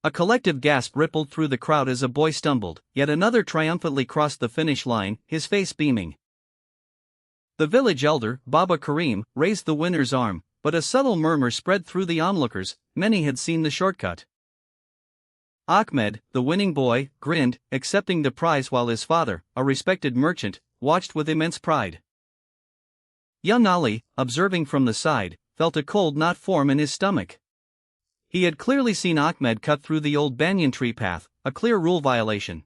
A collective gasp rippled through the crowd as a boy stumbled, yet another triumphantly crossed the finish line, his face beaming. The village elder, Baba Karim, raised the winner's arm, but a subtle murmur spread through the onlookers. Many had seen the shortcut. Ahmed, the winning boy, grinned, accepting the prize while his father, a respected merchant, watched with immense pride. Young Ali, observing from the side, felt a cold knot form in his stomach. He had clearly seen Ahmed cut through the old banyan tree path, a clear rule violation.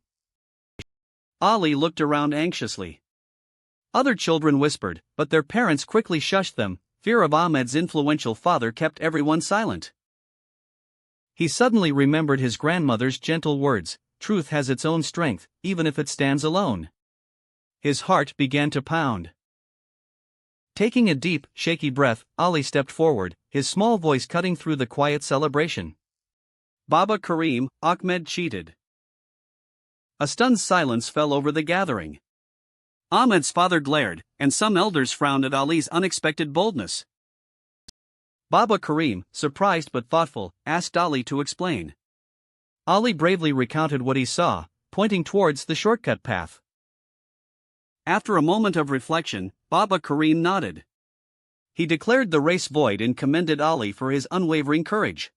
Ali looked around anxiously. Other children whispered, but their parents quickly shushed them. Fear of Ahmed's influential father kept everyone silent. He suddenly remembered his grandmother's gentle words, "Truth has its own strength, even if it stands alone." His heart began to pound. Taking a deep, shaky breath, Ali stepped forward, his small voice cutting through the quiet celebration. "Baba Karim, Ahmed cheated." A stunned silence fell over the gathering. Ahmed's father glared, and some elders frowned at Ali's unexpected boldness. Baba Karim, surprised but thoughtful, asked Ali to explain. Ali bravely recounted what he saw, pointing towards the shortcut path. After a moment of reflection, Baba Karim nodded. He declared the race void and commended Ali for his unwavering courage.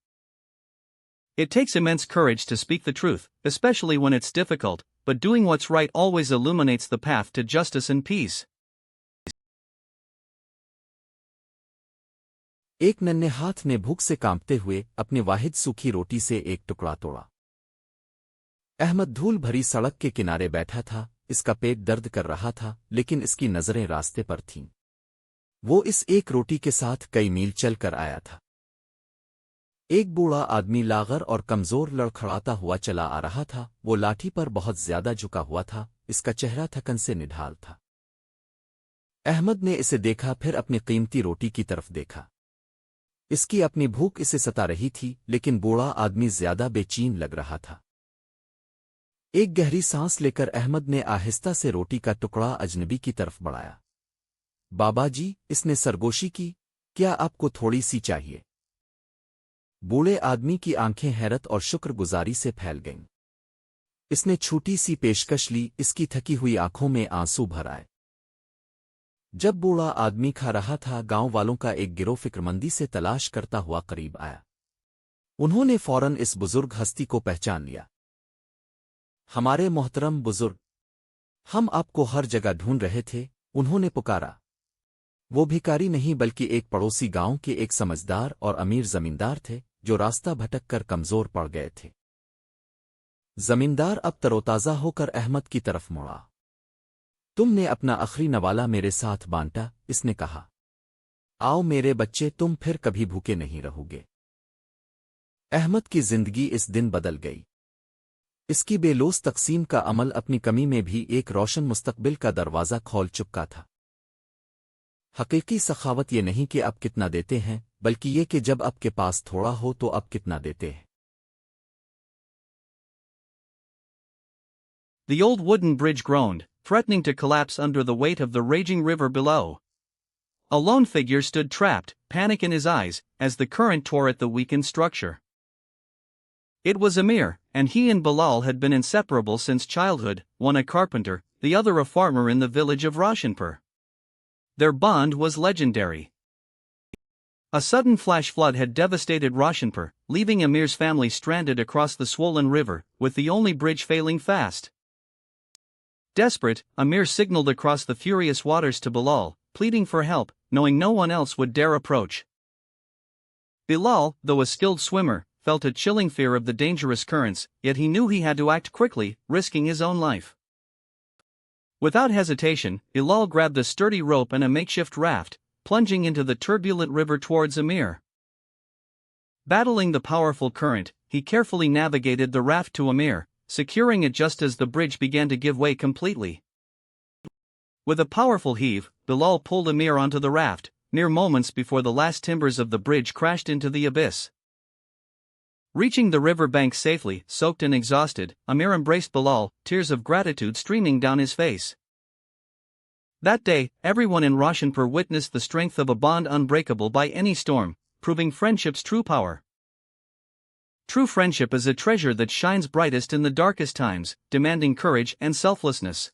It takes immense courage to speak the truth, especially when it's difficult, but doing what's right always illuminates the path to justice and peace. एक नन्हे हाथ ने भूख से कांपते हुए अपनी वाहिद सूखी रोटी से एक टुकड़ा तोड़ा। अहमद धूल भरी सड़क के किनारे बैठा था, इसका पेट दर्द कर रहा था, लेकिन इसकी नजरें रास्ते पर थीं। वो इस एक रोटी के साथ कई मील चल कर आया था। एक बूढ़ा आदमी लागर और कमजोर लड़खड़ाता हुआ चला आ रहा था, वो लाठी पर बहुत ज्यादा झुका हुआ था, इसका चेहरा थकन से निढाल था। अहमद ने इसे देखा, फिर अपनी कीमती रोटी की तरफ देखा। इसकी अपनी भूख इसे सता रही थी, लेकिन बूढ़ा आदमी ज्यादा बेचैन लग रहा था। एक गहरी सांस लेकर अहमद ने आहिस्ता से रोटी का टुकड़ा अजनबी की तरफ बढ़ाया। बाबा जी, इसने सरगोशी की, क्या आपको थोड़ी सी चाहिए? बूढ़े आदमी की आंखें हैरत और शुक्रगुजारी से फैल गईं। इसने छोटी सी पेशकश ली, इसकी थकी हुई आंखों में आंसू भर आए। जब बूढ़ा आदमी खा रहा था, गांव वालों का एक गिरोह फिक्रमंदी से तलाश करता हुआ करीब आया। उन्होंने फौरन इस बुजुर्ग हस्ती को पहचान लिया। हमारे मोहतरम बुजुर्ग, हम आपको हर जगह ढूंढ रहे थे, उन्होंने पुकारा। वो भिखारी नहीं बल्कि एक पड़ोसी गांव के एक समझदार और अमीर जमींदार थे, जो रास्ता भटक कर कमजोर पड़ गए थे। जमींदार अब तरोताजा होकर अहमद की तरफ मुड़ा। तुमने अपना आखरी नवाला मेरे साथ बांटा, इसने कहा। आओ मेरे बच्चे, तुम फिर कभी भूखे नहीं रहोगे। अहमद की जिंदगी इस दिन बदल गई। इसकी बेलोस तकसीम का अमल अपनी कमी में भी एक रोशन मुस्तकबिल का दरवाज़ा खोल चुका था। हकीकी सखावत ये नहीं कि आप कितना देते हैं, बल्कि ये कि जब आपके पास थोड़ा हो तो आप कितना देते हैं। The old wooden bridge groaned, threatening to collapse under the weight of the raging river below. A lone figure stood trapped, panic in his eyes, as the current tore at the weakened structure. It was Amir, and he and Bilal had been inseparable since childhood, one a carpenter, the other a farmer in the village of Roshanpur. Their bond was legendary. A sudden flash flood had devastated Roshanpur, leaving Amir's family stranded across the swollen river, with the only bridge failing fast. Desperate, Amir signaled across the furious waters to Bilal, pleading for help, knowing no one else would dare approach. Bilal, though a skilled swimmer, felt a chilling fear of the dangerous currents, yet he knew he had to act quickly, risking his own life. Without hesitation, Bilal grabbed a sturdy rope and a makeshift raft, plunging into the turbulent river towards Amir. Battling the powerful current, he carefully navigated the raft to Amir, securing it just as the bridge began to give way completely. With a powerful heave, Bilal pulled Amir onto the raft, mere moments before the last timbers of the bridge crashed into the abyss. Reaching the river bank safely, soaked and exhausted, Amir embraced Bilal, tears of gratitude streaming down his face. That day, everyone in Roshanpur witnessed the strength of a bond unbreakable by any storm, proving friendship's true power. True friendship is a treasure that shines brightest in the darkest times, demanding courage and selflessness.